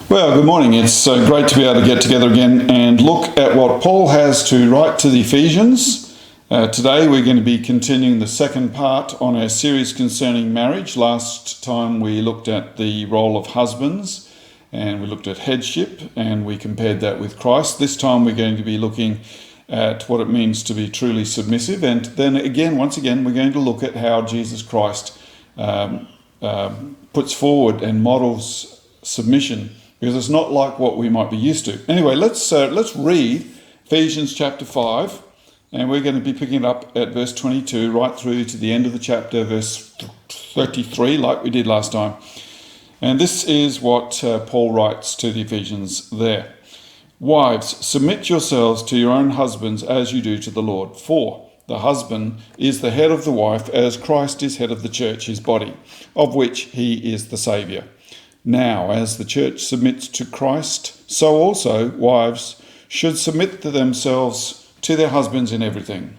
Well, good morning. It's great to be able to get together again and look at what Paul has to write to the Ephesians. Today we're going to be continuing the second part on our series concerning marriage. Last time we looked at the role of husbands and we looked at headship and we compared that with Christ. This time we're going to be looking at what it means to be truly submissive, and then once again we're going to look at how Jesus Christ puts forward and models submission, because it's not like what we might be used to. Anyway, let's read Ephesians chapter 5, and we're going to be picking it up at verse 22 right through to the end of the chapter, verse 33, like we did last time. And this is what Paul writes to the Ephesians there. Wives, submit yourselves to your own husbands as you do to the Lord. For the husband is the head of the wife, as Christ is head of the church, his body, of which he is the Saviour. Now, as the church submits to Christ, so also wives should submit to themselves to their husbands in everything.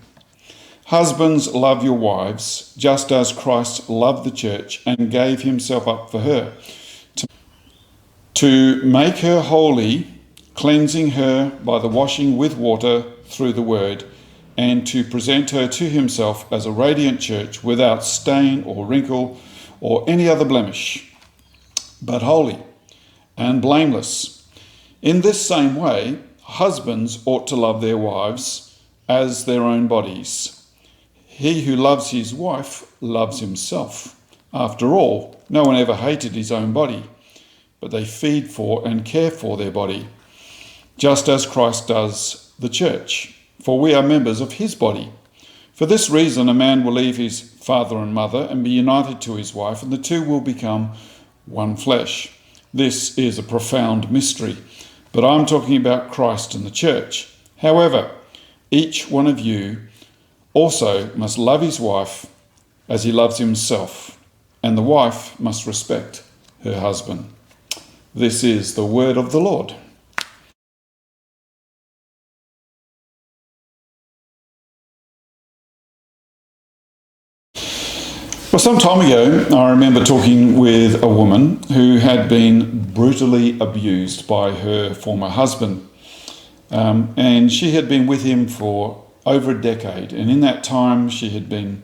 Husbands, love your wives, just as Christ loved the church and gave himself up for her, to make her holy, cleansing her by the washing with water through the word, and to present her to himself as a radiant church without stain or wrinkle or any other blemish, but holy and blameless. In this same way, husbands ought to love their wives as their own bodies. He who loves his wife loves himself. After all, no one ever hated his own body, but they feed for and care for their body, just as Christ does the church, for we are members of his body. For this reason, a man will leave his father and mother and be united to his wife, and the two will become one flesh. This is a profound mystery, but I'm talking about Christ and the church. However, each one of you also must love his wife as he loves himself, and the wife must respect her husband. This is the word of the Lord. Well, some time ago, I remember talking with a woman who had been brutally abused by her former husband. And she had been with him for over a decade. And in that time, she had been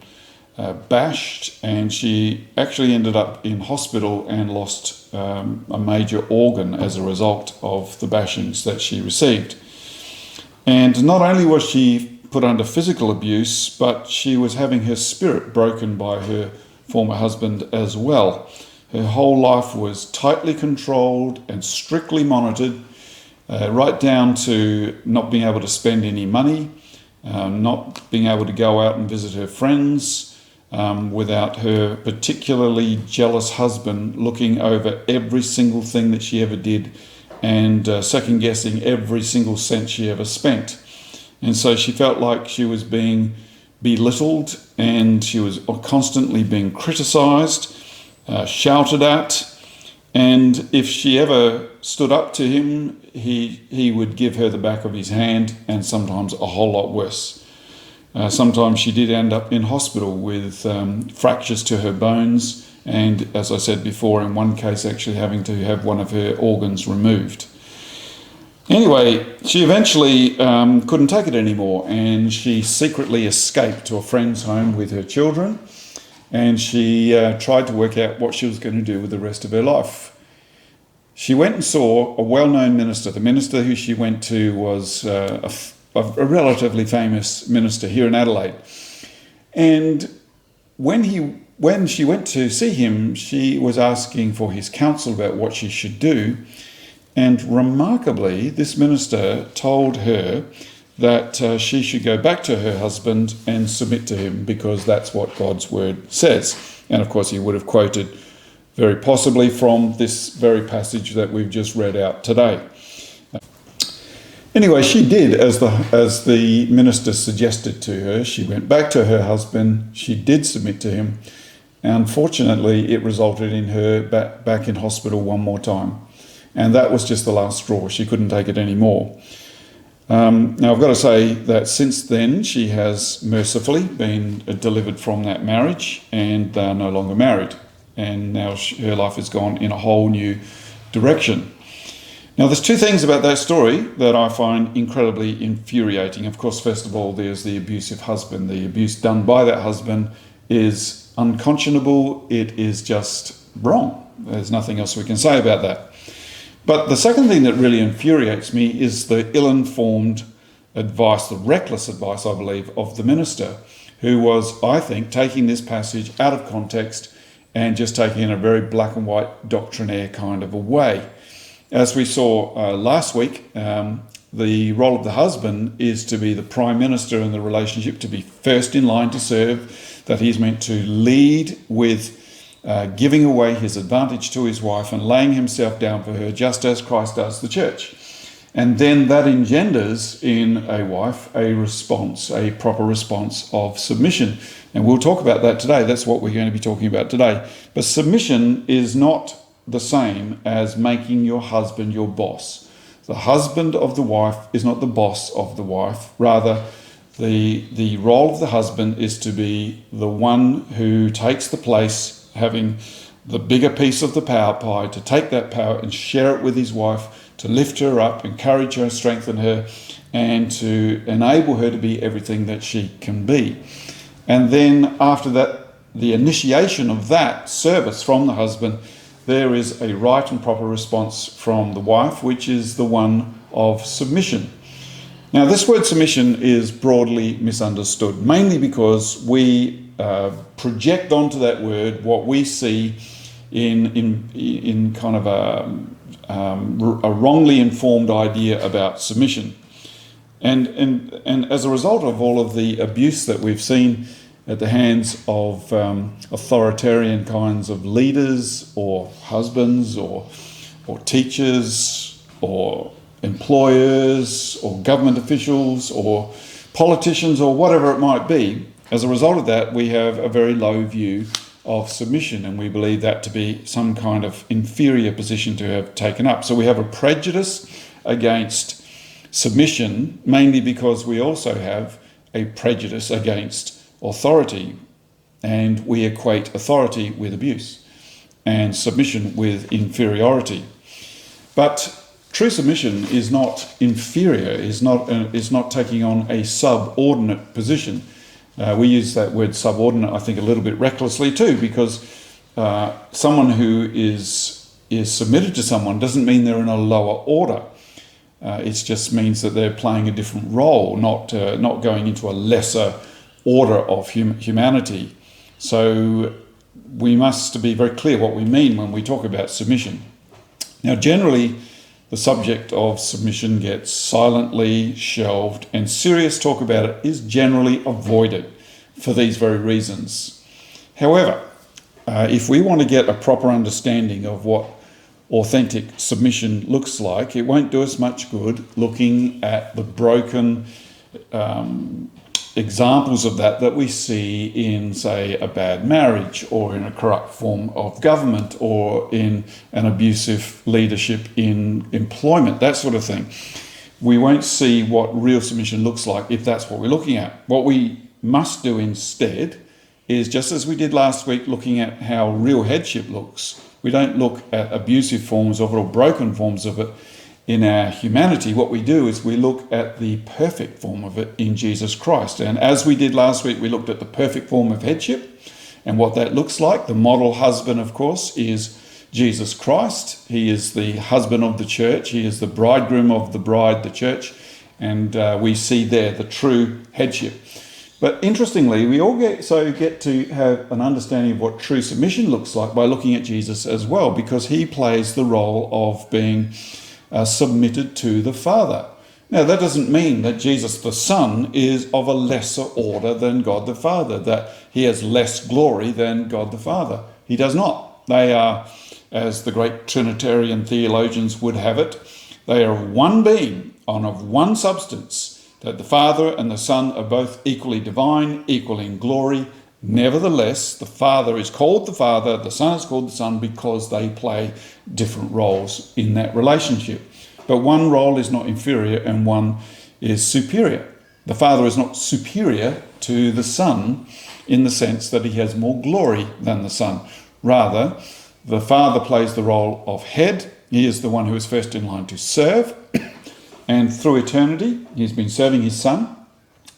bashed, and she actually ended up in hospital and lost a major organ as a result of the bashings that she received. And not only was she put under physical abuse, but she was having her spirit broken by her former husband as well. Her whole life was tightly controlled and strictly monitored, right down to not being able to spend any money, not being able to go out and visit her friends, without her particularly jealous husband looking over every single thing that she ever did and second guessing every single cent she ever spent. And so she felt like she was being belittled, and she was constantly being criticised, shouted at, and if she ever stood up to him, he would give her the back of his hand, and sometimes a whole lot worse. Sometimes she did end up in hospital with fractures to her bones, and as I said before, in one case actually having to have one of her organs removed. Anyway, she eventually couldn't take it anymore, and she secretly escaped to a friend's home with her children, and she tried to work out what she was going to do with the rest of her life. She went and saw a well-known minister. The minister who she went to was a relatively famous minister here in Adelaide. And when she went to see him, she was asking for his counsel about what she should do. And remarkably, this minister told her that she should go back to her husband and submit to him, because that's what God's word says. And of course, he would have quoted very possibly from this very passage that we've just read out today. Anyway, she did as the minister suggested to her. She went back to her husband. She did submit to him. Unfortunately, it resulted in her back in hospital one more time. And that was just the last straw. She couldn't take it anymore. Now, I've got to say that since then, she has mercifully been delivered from that marriage, and they are no longer married. And now her life has gone in a whole new direction. Now, there's two things about that story that I find incredibly infuriating. Of course, first of all, there's the abusive husband. The abuse done by that husband is unconscionable. It is just wrong. There's nothing else we can say about that. But the second thing that really infuriates me is the ill-informed advice, the reckless advice, I believe, of the minister, who was, I think, taking this passage out of context and just taking it in a very black and white doctrinaire kind of a way. As we saw last week, the role of the husband is to be the prime minister in the relationship, to be first in line to serve, that he's meant to lead with giving away his advantage to his wife and laying himself down for her, just as Christ does the church. And then that engenders in a wife a response, a proper response of submission. And we'll talk about that today. That's what we're going to be talking about today. But submission is not the same as making your husband your boss. The husband of the wife is not the boss of the wife. Rather, the role of the husband is to be the one who takes the place, having the bigger piece of the power pie, to take that power and share it with his wife, to lift her up, encourage her, strengthen her, and to enable her to be everything that she can be. And then after that, the initiation of that service from the husband, there is a right and proper response from the wife, which is the one of submission. Now, this word submission is broadly misunderstood, mainly because we project onto that word what we see in kind of a wrongly informed idea about submission. And as a result of all of the abuse that we've seen at the hands of authoritarian kinds of leaders or husbands or teachers or employers or government officials or politicians or whatever it might be, as a result of that, we have a very low view of submission, and we believe that to be some kind of inferior position to have taken up. So we have a prejudice against submission, mainly because we also have a prejudice against authority, and we equate authority with abuse and submission with inferiority. But true submission is not inferior, is not taking on a subordinate position. We use that word subordinate, I think, a little bit recklessly too, because someone who is submitted to someone doesn't mean they're in a lower order. It just means that they're playing a different role, not going into a lesser order of humanity. So we must be very clear what we mean when we talk about submission. Now, generally, the subject of submission gets silently shelved, and serious talk about it is generally avoided for these very reasons. However, if we want to get a proper understanding of what authentic submission looks like, it won't do us much good looking at the broken examples of that we see in, say, a bad marriage, or in a corrupt form of government, or in an abusive leadership in employment, that sort of thing. We won't see what real submission looks like if that's what we're looking at. What we must do instead is, just as we did last week, looking at how real headship looks. We don't look at abusive forms of it or broken forms of it in our humanity. What we do is we look at the perfect form of it in Jesus Christ. And as we did last week, we looked at the perfect form of headship and what that looks like. The model husband, of course, is Jesus Christ. He is the husband of the church. He is the bridegroom of the bride, the church. And we see there the true headship. But interestingly, we all get to have an understanding of what true submission looks like by looking at Jesus as well, because he plays the role of being submitted to the Father. Now, that doesn't mean that Jesus the Son is of a lesser order than God the Father, that he has less glory than God the Father. He does not. They are, as the great Trinitarian theologians would have it, they are one being and of one substance, that the Father and the Son are both equally divine, equal in glory. Nevertheless, the Father is called the Father, the Son is called the Son, because they play different roles in that relationship. But one role is not inferior and one is superior. The Father is not superior to the Son in the sense that he has more glory than the Son. Rather, The father plays the role of head. He is the one who is first in line to serve. And through eternity, he's been serving his son.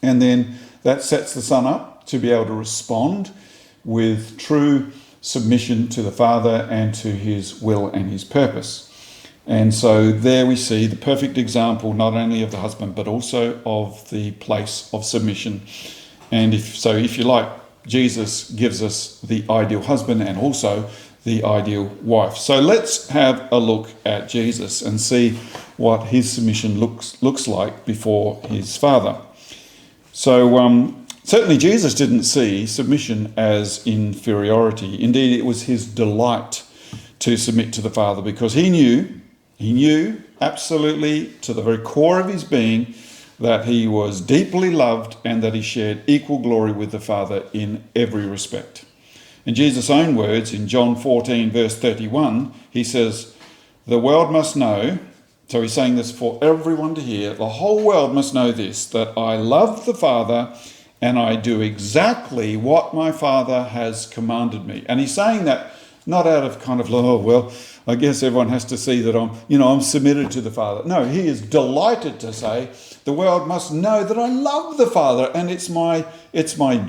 And then that sets the son up to be able to respond with true submission to the Father and to his will and his purpose. And so there we see the perfect example, not only of the husband, but also of the place of submission. And if you like, Jesus gives us the ideal husband and also the ideal wife. So let's have a look at Jesus and see what his submission looks like before his Father. So certainly Jesus didn't see submission as inferiority. Indeed, it was his delight to submit to the Father, because he knew absolutely to the very core of his being that he was deeply loved and that he shared equal glory with the Father in every respect. In Jesus' own words, in John 14, verse 31, he says, the world must know, so he's saying this for everyone to hear, the whole world must know this, that I love the Father and I do exactly what my Father has commanded me. And he's saying that not out of kind of, oh, well, I guess everyone has to see that I'm submitted to the Father. No, he is delighted to say, the world must know that I love the Father and it's my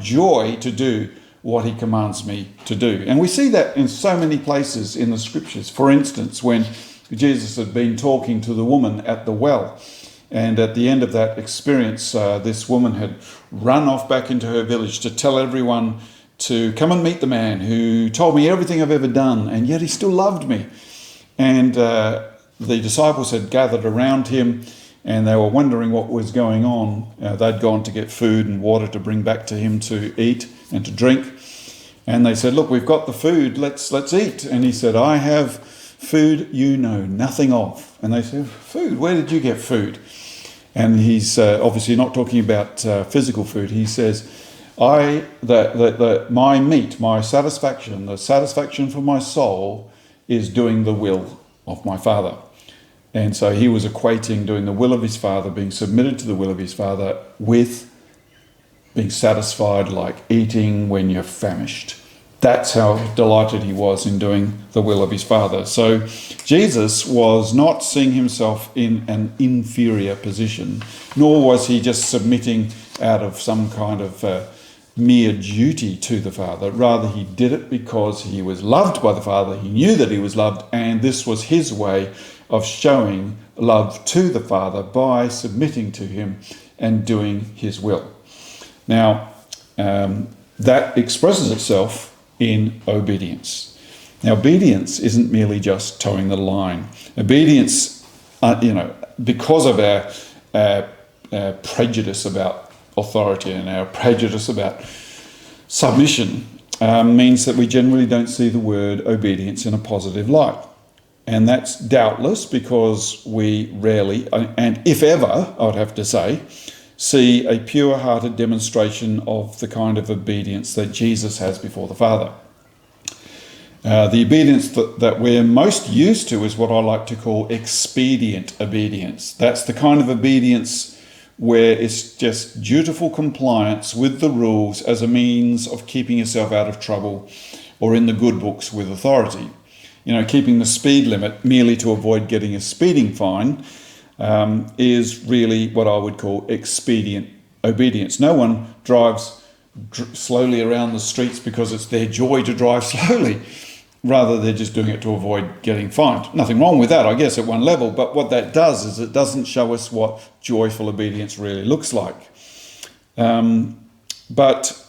joy to do what he commands me to do. And we see that in so many places in the scriptures. For instance, when Jesus had been talking to the woman at the well, and at the end of that experience, this woman had run off back into her village to tell everyone to come and meet the man who told me everything I've ever done, and yet he still loved me. And the disciples had gathered around him, and they were wondering what was going on. They'd gone to get food and water to bring back to him to eat and to drink. And they said, look, we've got the food, let's eat. And he said, I have food you know nothing of. And they said, food? Where did you get food? And he's obviously not talking about physical food. He says, my meat, my satisfaction, the satisfaction for my soul is doing the will of my Father. And so he was equating doing the will of his Father, being submitted to the will of his Father, with being satisfied like eating when you're famished. That's how delighted he was in doing the will of his Father. So Jesus was not seeing himself in an inferior position, nor was he just submitting out of some kind of mere duty to the Father. Rather, he did it because he was loved by the Father. He knew that he was loved, and this was his way of showing love to the Father by submitting to him and doing his will. Now, that expresses itself in obedience. Now, obedience isn't merely just towing the line. Obedience, because of our prejudice about authority and our prejudice about submission, means that we generally don't see the word obedience in a positive light. And that's doubtless because we rarely, and if ever, I would have to say, see a pure-hearted demonstration of the kind of obedience that Jesus has before the Father. The obedience that we're most used to is what I like to call expedient obedience. That's the kind of obedience where it's just dutiful compliance with the rules as a means of keeping yourself out of trouble, or in the good books with authority. Keeping the speed limit merely to avoid getting a speeding fine is really what I would call expedient obedience. No one drives slowly around the streets because it's their joy to drive slowly. Rather, they're just doing it to avoid getting fined. Nothing wrong with that, I guess, at one level. But what that does is it doesn't show us what joyful obedience really looks like. But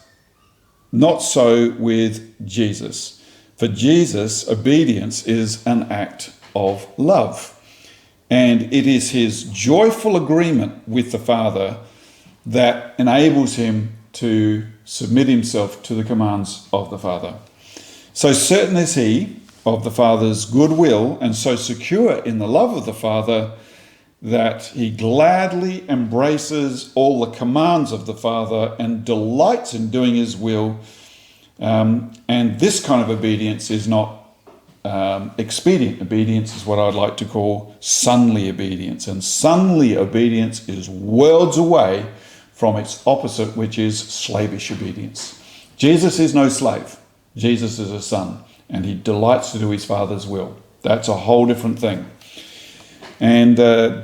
not so with Jesus. For Jesus, obedience is an act of love. And it is his joyful agreement with the Father that enables him to submit himself to the commands of the Father. So certain is he of the Father's goodwill, and so secure in the love of the Father, that he gladly embraces all the commands of the Father and delights in doing his will. And this kind of obedience is not expedient obedience, is what I'd like to call sonly obedience. And sonly obedience is worlds away from its opposite, which is slavish obedience. Jesus is no slave. Jesus is a son. and he delights to do his Father's will. That's a whole different thing. And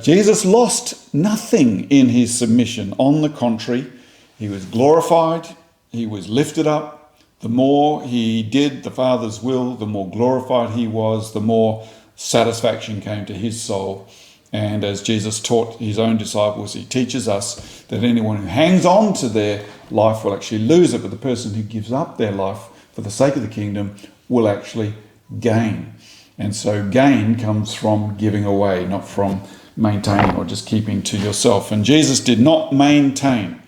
Jesus lost nothing in his submission. On the contrary, he was glorified, he was lifted up. The more he did the Father's will, the more glorified he was, the more satisfaction came to his soul. And as Jesus taught his own disciples, he teaches us that anyone who hangs on to their life will actually lose it, but the person who gives up their life for the sake of the kingdom will actually gain. And so gain comes from giving away, not from maintaining or just keeping to yourself. And Jesus did not maintain,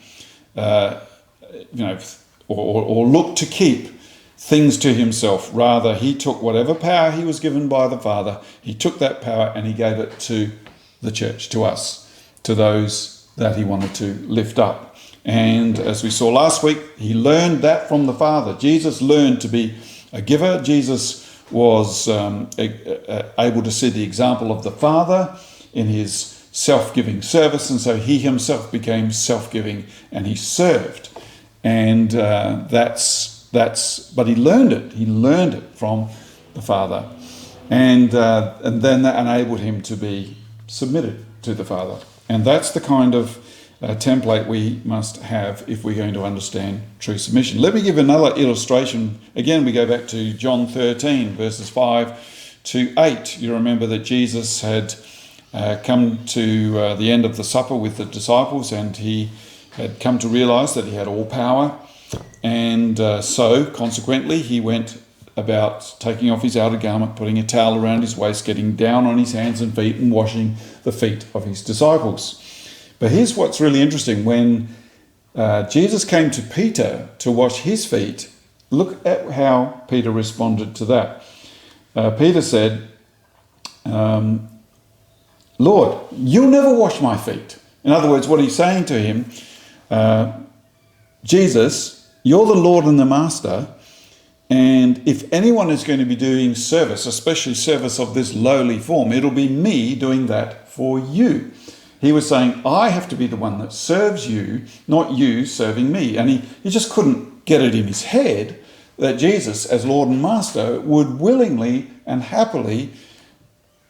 or look to keep things to himself. Rather, he took whatever power he was given by the Father, he took that power and he gave it to the church, to us, to those that he wanted to lift up. And as we saw last week, he learned that from the Father. Jesus learned to be a giver. Jesus was able to see the example of the Father in his self-giving service, and so he himself became self-giving and he served. And but he learned it. He learned it from the Father, and then that enabled him to be submitted to the Father. And that's the kind of template we must have if we're going to understand true submission. Let me give another illustration. Again, we go back to John 13, verses 5 to 8. You remember that Jesus had come to the end of the supper with the disciples, and he had come to realize that he had all power. And so, consequently, he went about taking off his outer garment, putting a towel around his waist, getting down on his hands and feet and washing the feet of his disciples. But here's what's really interesting. When Jesus came to Peter to wash his feet, look at how Peter responded to that. Peter said, Lord, you'll never wash my feet. In other words, what he's saying to him, Jesus, you're the Lord and the Master, and if anyone is going to be doing service, especially service of this lowly form, it'll be me doing that for you. He was saying, I have to be the one that serves you, not you serving me. And he just couldn't get it in his head that Jesus, as Lord and Master, would willingly and happily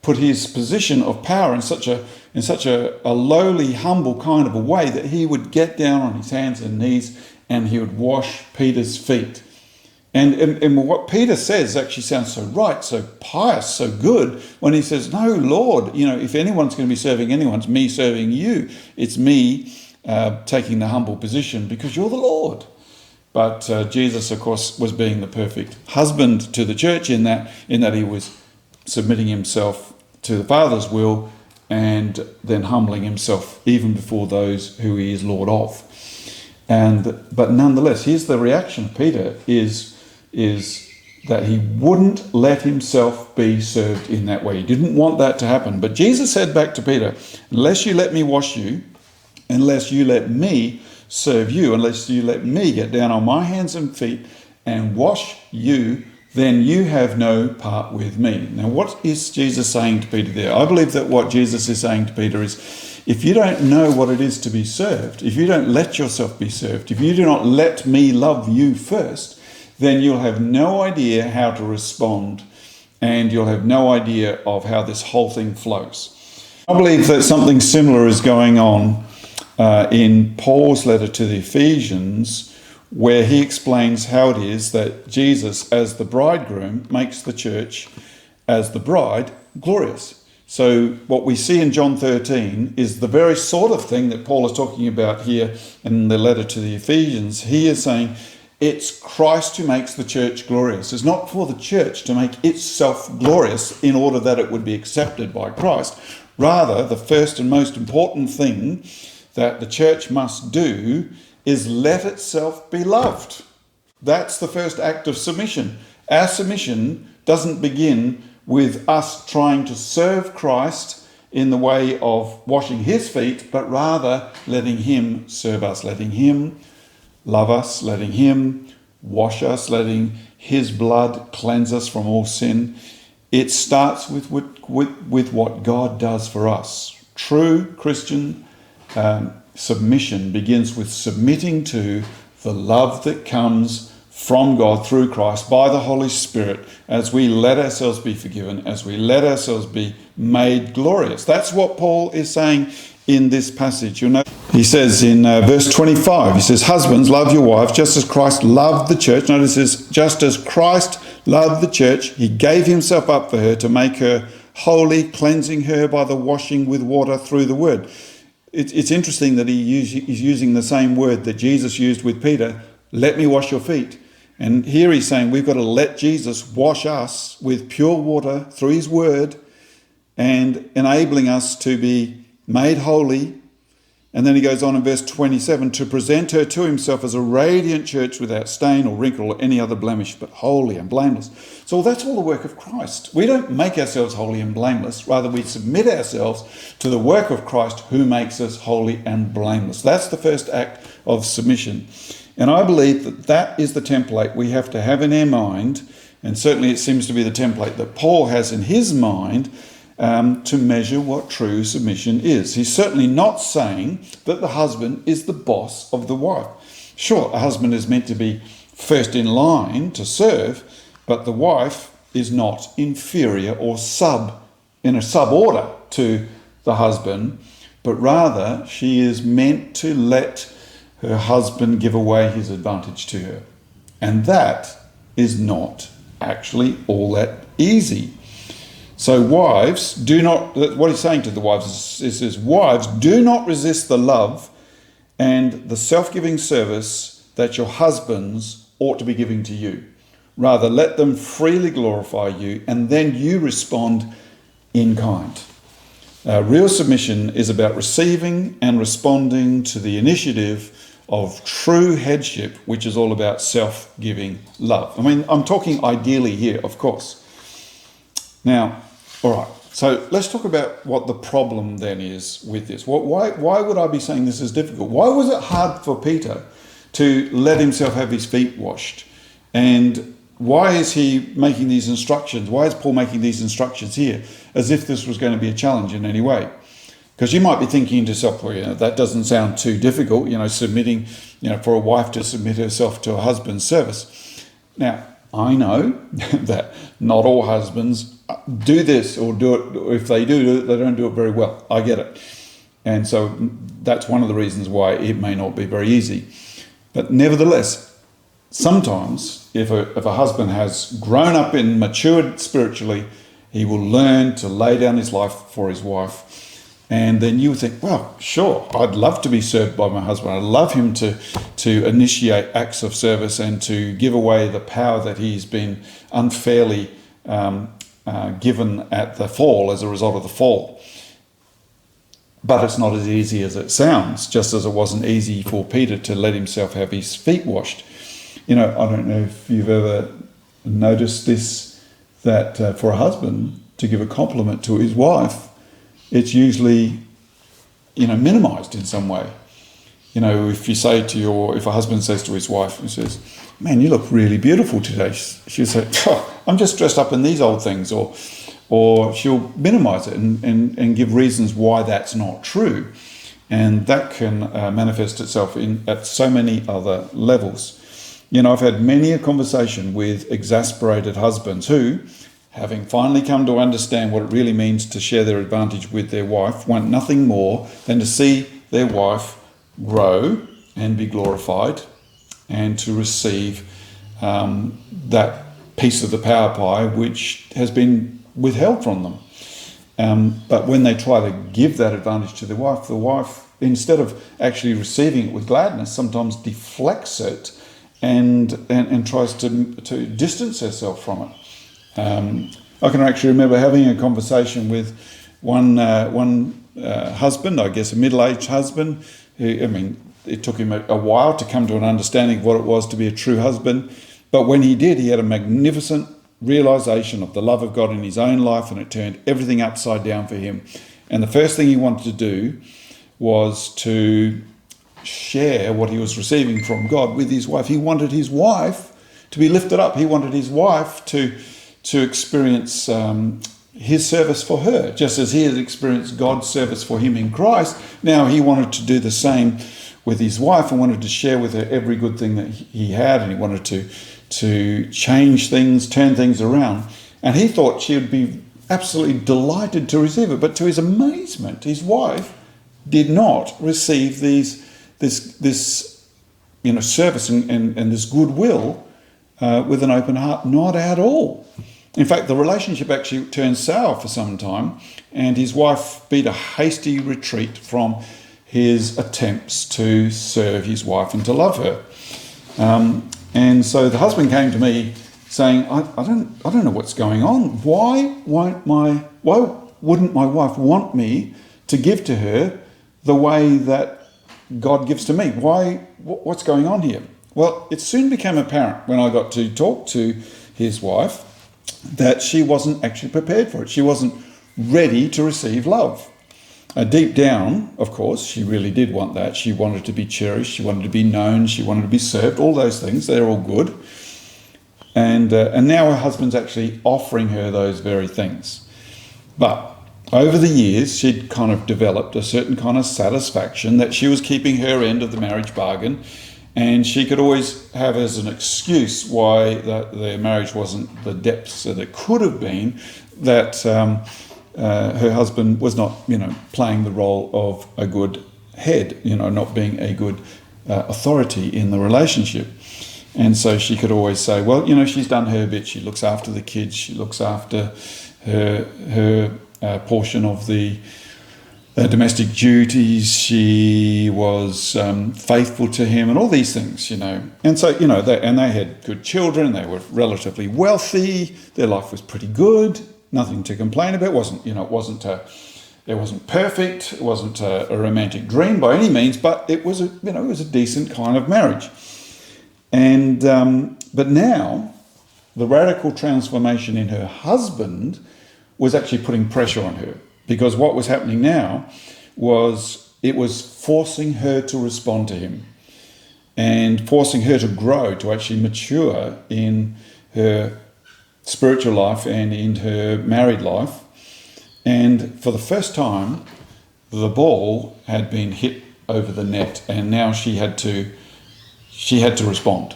put his position of power in such a lowly, humble kind of a way that he would get down on his hands and knees and he would wash Peter's feet. And what Peter says actually sounds so right, so pious, so good, when he says, no, Lord, if anyone's going to be serving anyone, it's me serving you. It's me taking the humble position because you're the Lord. But Jesus, of course, was being the perfect husband to the church in that he was submitting himself to the Father's will and then humbling himself even before those who he is Lord of. But nonetheless, here's the reaction of Peter is that he wouldn't let himself be served in that way. He didn't want that to happen. But Jesus said back to Peter, unless you let me wash you, unless you let me serve you, unless you let me get down on my hands and feet and wash you, then you have no part with me. Now, what is Jesus saying to Peter there? I believe that what Jesus is saying to Peter is, if you don't know what it is to be served, if you don't let yourself be served, if you do not let me love you first, then you'll have no idea how to respond and you'll have no idea of how this whole thing flows. I believe that something similar is going on in Paul's letter to the Ephesians, where he explains how it is that Jesus, as the bridegroom, makes the church as the bride glorious. So what we see in John 13 is the very sort of thing that Paul is talking about here in the letter to the Ephesians. He is saying it's Christ who makes the church glorious. It's not for the church to make itself glorious in order that it would be accepted by Christ. Rather, the first and most important thing that the church must do is let itself be loved. That's the first act of submission. Our submission doesn't begin with us trying to serve Christ in the way of washing his feet, but rather letting him serve us, letting him love us, letting him wash us, letting his blood cleanse us from all sin. It starts with what God does for us. True Christian submission begins with submitting to the love that comes from God through Christ by the Holy Spirit as we let ourselves be forgiven, as we let ourselves be made glorious. That's what Paul is saying in this passage. You'll know he says in verse 25, he says, husbands, love your wife just as Christ loved the church. Notice this, just as Christ loved the church, he gave himself up for her to make her holy, cleansing her by the washing with water through the word. It's interesting that he's using the same word that Jesus used with Peter, let me wash your feet. And here he's saying we've got to let Jesus wash us with pure water through his word and enabling us to be made holy. And then he goes on in verse 27, to present her to himself as a radiant church without stain or wrinkle or any other blemish, but holy and blameless. So that's all the work of Christ. We don't make ourselves holy and blameless. Rather, we submit ourselves to the work of Christ who makes us holy and blameless. That's the first act of submission. And I believe that that is the template we have to have in our mind. And certainly it seems to be the template that Paul has in his mind to measure what true submission is. He's certainly not saying that the husband is the boss of the wife. Sure, a husband is meant to be first in line to serve, but the wife is not inferior or in a suborder to the husband, but rather she is meant to let her husband give away his advantage to her. And that is not actually all that easy. So wives, do not, what he's saying to the wives is wives, do not resist the love and the self-giving service that your husbands ought to be giving to you. Rather, let them freely glorify you, and then you respond in kind. Real submission is about receiving and responding to the initiative of true headship, which is all about self-giving love. I mean, I'm talking ideally here, of course. Now, all right, so let's talk about what the problem then is with this. Why would I be saying this is difficult? Why was it hard for Peter to let himself have his feet washed? And why is he making these instructions? Why is Paul making these instructions here as if this was going to be a challenge in any way? Because you might be thinking to yourself, well, that doesn't sound too difficult, submitting, for a wife to submit herself to a husband's service. Now, I know that not all husbands do this or do it, or if they do it, they don't do it very well. I get it. And so that's one of the reasons why it may not be very easy. But nevertheless, sometimes if a husband has grown up and matured spiritually, he will learn to lay down his life for his wife. And then you would think, well, sure, I'd love to be served by my husband. I'd love him to initiate acts of service and to give away the power that he's been unfairly given at the fall as a result of the fall. But it's not as easy as it sounds, just as it wasn't easy for Peter to let himself have his feet washed. I don't know if you've ever noticed this, that for a husband to give a compliment to his wife, it's usually, minimized in some way. If a husband says to his wife, he says, man, you look really beautiful today. She'll say, I'm just dressed up in these old things, or she'll minimize it and give reasons why that's not true. And that can manifest itself at so many other levels. I've had many a conversation with exasperated husbands who, having finally come to understand what it really means to share their advantage with their wife, want nothing more than to see their wife grow and be glorified and to receive that piece of the power pie which has been withheld from them. But when they try to give that advantage to the wife, instead of actually receiving it with gladness, sometimes deflects it and tries to distance herself from it. I can actually remember having a conversation with one husband, I guess a middle-aged husband, who, it took him a while to come to an understanding of what it was to be a true husband. But when he did, he had a magnificent realization of the love of God in his own life, and it turned everything upside down for him. And the first thing he wanted to do was to share what he was receiving from God with his wife. He wanted his wife to be lifted up. He wanted his wife to experience his service for her, just as he had experienced God's service for him in Christ. Now he wanted to do the same with his wife and wanted to share with her every good thing that he had, and he wanted to change things, turn things around. And he thought she would be absolutely delighted to receive it. But to his amazement, his wife did not receive this service and this goodwill with an open heart, not at all. In fact, the relationship actually turned sour for some time, and his wife beat a hasty retreat from his attempts to serve his wife and to love her. And so the husband came to me saying, I don't know what's going on. Why wouldn't my wife want me to give to her the way that God gives to me? What's going on here? Well, it soon became apparent when I got to talk to his wife that she wasn't actually prepared for it. She wasn't ready to receive love. Deep down, of course, she really did want that. She wanted to be cherished, she wanted to be known, she wanted to be served, all those things. They're all good. And now her husband's actually offering her those very things. But over the years, she'd kind of developed a certain kind of satisfaction that she was keeping her end of the marriage bargain, and she could always have as an excuse why their marriage wasn't the depths that it could have been, that her husband was not, playing the role of a good head, not being a good authority in the relationship. And so she could always say, well, she's done her bit. She looks after the kids. She looks after her portion of the domestic duties. She was faithful to him, and all these things, And so, they had good children. They were relatively wealthy. Their life was pretty good. Nothing to complain about. It wasn't perfect. It wasn't a romantic dream by any means, but it was a decent kind of marriage. And but now the radical transformation in her husband was actually putting pressure on her, because what was happening now was it was forcing her to respond to him and forcing her to grow, to actually mature in her spiritual life and in her married life. And for the first time, the ball had been hit over the net, and now she had to respond.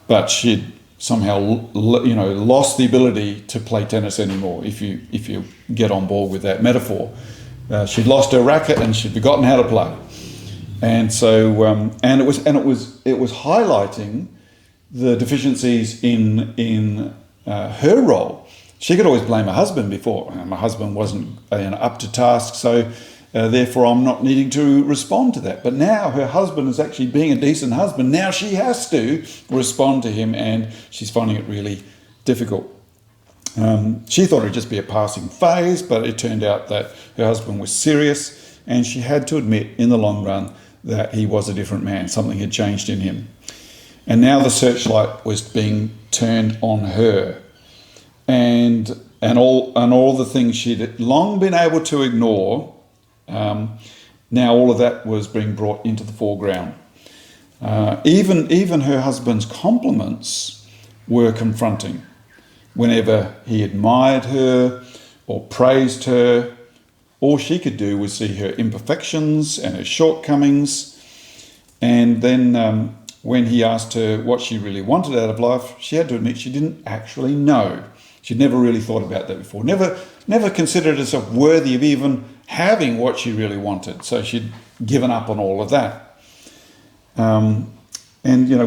But she'd somehow lost the ability to play tennis anymore, if you get on board with that metaphor. She'd lost her racket and she'd forgotten how to play. And so and it was highlighting the deficiencies in her role. She could always blame her husband before. My husband wasn't up to task, so therefore I'm not needing to respond to that. But now her husband is actually being a decent husband. Now she has to respond to him, and she's finding it really difficult. She thought it would just be a passing phase, but it turned out that her husband was serious, and she had to admit in the long run that he was a different man. Something had changed in him. And now the searchlight was being turned on her. And all the things she'd long been able to ignore, now all of that was being brought into the foreground. Even her husband's compliments were confronting. Whenever he admired her or praised her, all she could do was see her imperfections and her shortcomings. And then when he asked her what she really wanted out of life, she had to admit she didn't actually know. She'd never really thought about that before. Never considered herself worthy of even having what she really wanted. So she'd given up on all of that. And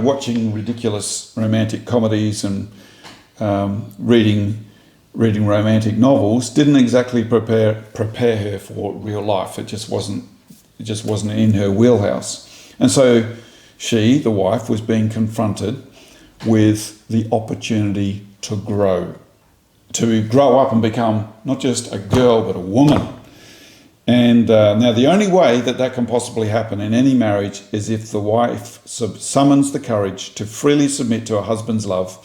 watching ridiculous romantic comedies and reading romantic novels didn't exactly prepare her for real life. It just wasn't in her wheelhouse. And so she, the wife, was being confronted with the opportunity to grow up and become not just a girl but a woman. And now the only way that can possibly happen in any marriage is if the wife summons the courage to freely submit to her husband's love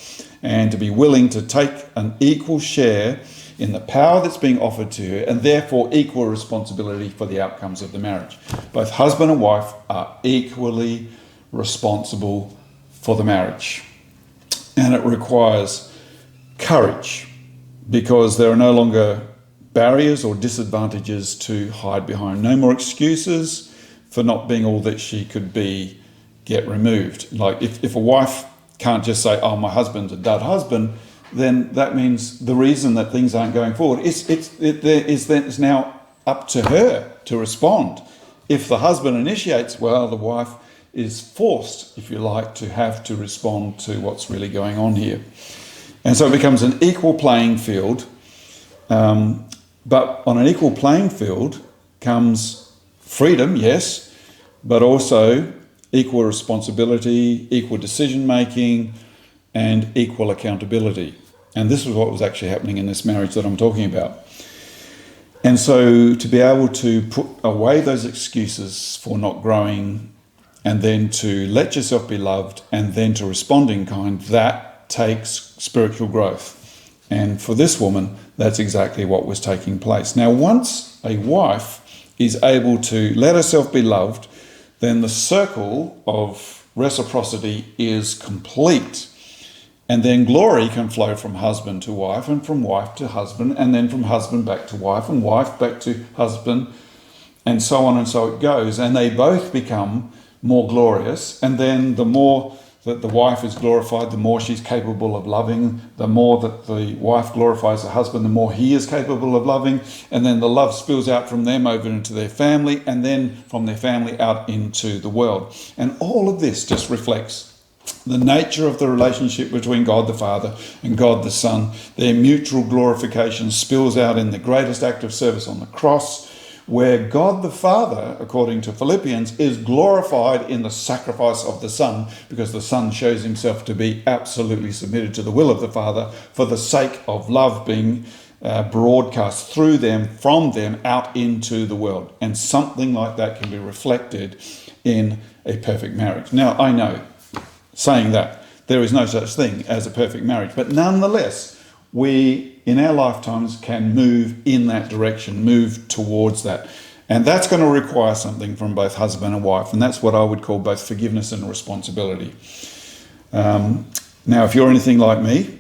and to be willing to take an equal share in the power that's being offered to her, and therefore equal responsibility for the outcomes of the marriage. Both husband and wife are equally responsible for the marriage. And it requires courage, because there are no longer barriers or disadvantages to hide behind. No more excuses for not being all that she could be get removed. Like if a wife can't just say, oh, my husband's a dud husband, then that means the reason that things aren't going forward it's now up to her to respond. If the husband initiates, well, the wife is forced, if you like, to have to respond to what's really going on here. And so it becomes an equal playing field. But on an equal playing field comes freedom, yes, but also equal responsibility, equal decision making, and equal accountability. And this is what was actually happening in this marriage that I'm talking about. And so to be able to put away those excuses for not growing, and then to let yourself be loved, and then to respond in kind, that takes spiritual growth. And for this woman, that's exactly what was taking place. Now, once a wife is able to let herself be loved, then the circle of reciprocity is complete. And then glory can flow from husband to wife, and from wife to husband, and then from husband back to wife, and wife back to husband, and so on and so it goes. And they both become more glorious. And then the more that the wife is glorified, the more she's capable of loving. The more that the wife glorifies the husband, the more he is capable of loving. And then the love spills out from them over into their family, and then from their family out into the world. And all of this just reflects the nature of the relationship between God the Father and God the Son. Their mutual glorification spills out in the greatest act of service on the cross, where God the Father, according to Philippians, is glorified in the sacrifice of the Son, because the Son shows himself to be absolutely submitted to the will of the Father for the sake of love being broadcast through them, from them, out into the world. And something like that can be reflected in a perfect marriage. Now, I know, saying that, there is no such thing as a perfect marriage, but nonetheless, we, in our lifetimes, can move in that direction, move towards that. And that's going to require something from both husband and wife, and that's what I would call both forgiveness and responsibility. Now, if you're anything like me,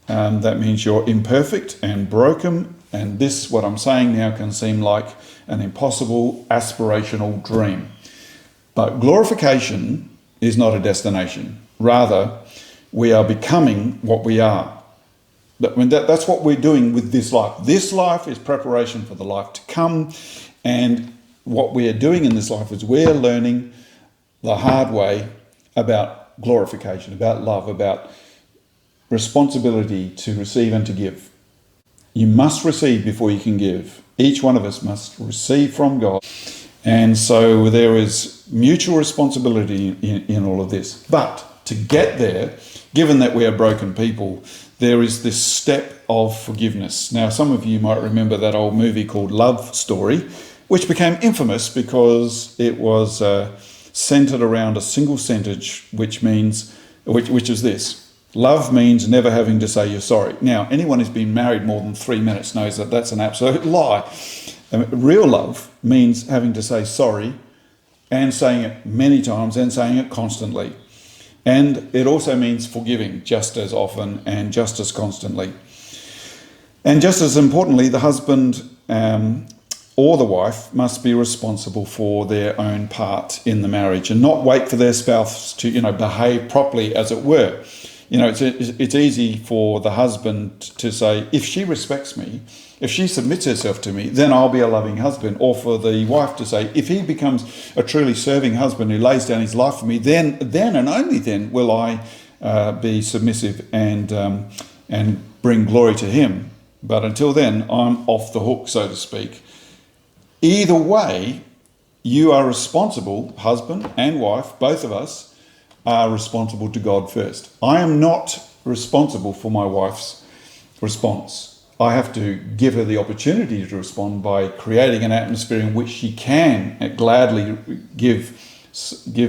that means you're imperfect and broken, and this, what I'm saying now, can seem like an impossible aspirational dream. But glorification is not a destination. Rather, we are becoming what we are. That's what we're doing with this life. This life is preparation for the life to come, and what we are doing in this life is we're learning the hard way about glorification, about love, about responsibility to receive and to give. You must receive before you can give. Each one of us must receive from God. And so there is mutual responsibility in all of this. But to get there, given that we are broken people, there is this step of forgiveness. Now, some of you might remember that old movie called Love Story, which became infamous because it was centered around a single sentence, which is this: love means never having to say you're sorry. Now, anyone who's been married more than 3 minutes knows that that's an absolute lie. Real love means having to say sorry, and saying it many times, and saying it constantly. And it also means forgiving just as often and just as constantly. And just as importantly, the husband or the wife must be responsible for their own part in the marriage, and not wait for their spouse to, behave properly, as it were. It's easy for the husband to say, if she respects me, if she submits herself to me, then I'll be a loving husband. Or for the wife to say, if he becomes a truly serving husband who lays down his life for me, then and only then will I be submissive and bring glory to him. But until then, I'm off the hook, so to speak. Either way, you are responsible, husband and wife, both of us are responsible to God first. I am not responsible for my wife's response. I have to give her the opportunity to respond by creating an atmosphere in which she can gladly give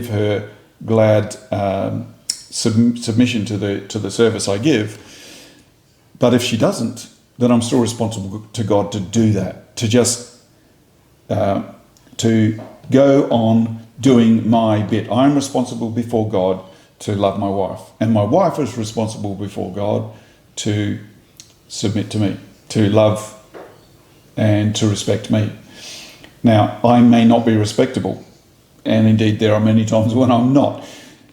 her glad submission to the service I give. But if she doesn't, then I'm still responsible to God to do that, to just to go on doing my bit. I'm responsible before God to love my wife, and my wife is responsible before God to submit to me, to love and to respect me. Now, I may not be respectable, And indeed, there are many times when I'm not.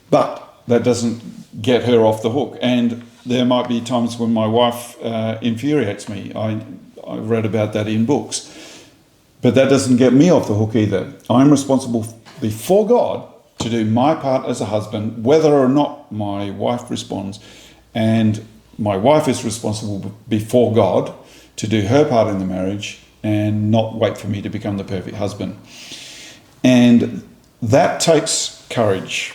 But that doesn't get her off the hook. And there might be times when my wife infuriates me. I read about that in books. But that doesn't get me off the hook either. I'm responsible before God to do my part as a husband, whether or not my wife responds. And my wife is responsible before God to do her part in the marriage and not wait for me to become the perfect husband. And that takes courage.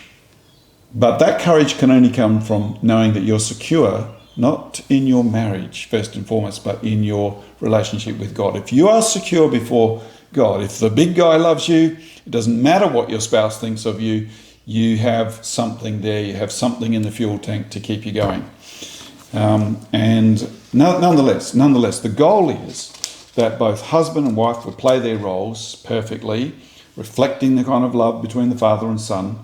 But that courage can only come from knowing that you're secure, not in your marriage, first and foremost, but in your relationship with God. If you are secure before God, if the big guy loves you, it doesn't matter what your spouse thinks of you, you have something there, you have something in the fuel tank to keep you going. And nonetheless, the goal is that both husband and wife will play their roles perfectly, reflecting the kind of love between the father and son.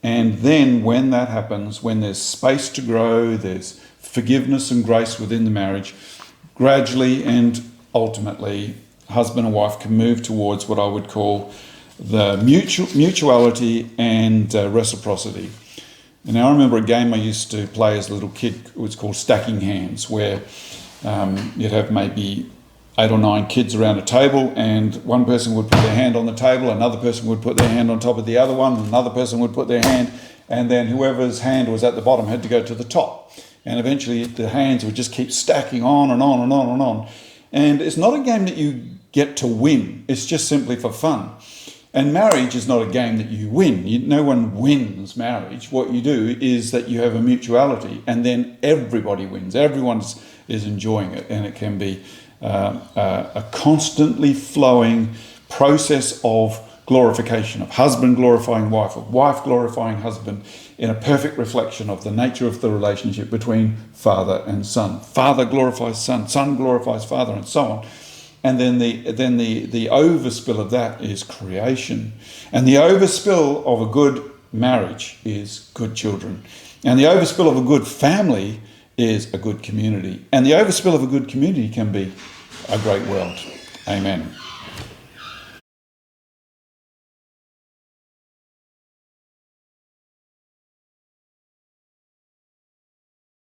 And then when that happens, when there's space to grow, there's forgiveness and grace within the marriage, gradually and ultimately, husband and wife can move towards what I would call the mutuality and reciprocity. And I remember a game I used to play as a little kid. It was called Stacking Hands, where you'd have maybe 8 or 9 kids around a table, and one person would put their hand on the table, another person would put their hand on top of the other one, another person would put their hand, and then whoever's hand was at the bottom had to go to the top. And eventually the hands would just keep stacking on and on and on and on. And it's not a game that you get to win. It's just simply for fun. And marriage is not a game that you win. No one wins marriage. What you do is that you have a mutuality, and then everybody wins. Everyone is enjoying it, and it can be a constantly flowing process of glorification, of husband glorifying wife, of wife glorifying husband, in a perfect reflection of the nature of the relationship between father and son. Father glorifies son, son glorifies father, and so on. And then the overspill of that is creation. And the overspill of a good marriage is good children. And the overspill of a good family is a good community. And the overspill of a good community can be a great world. Amen.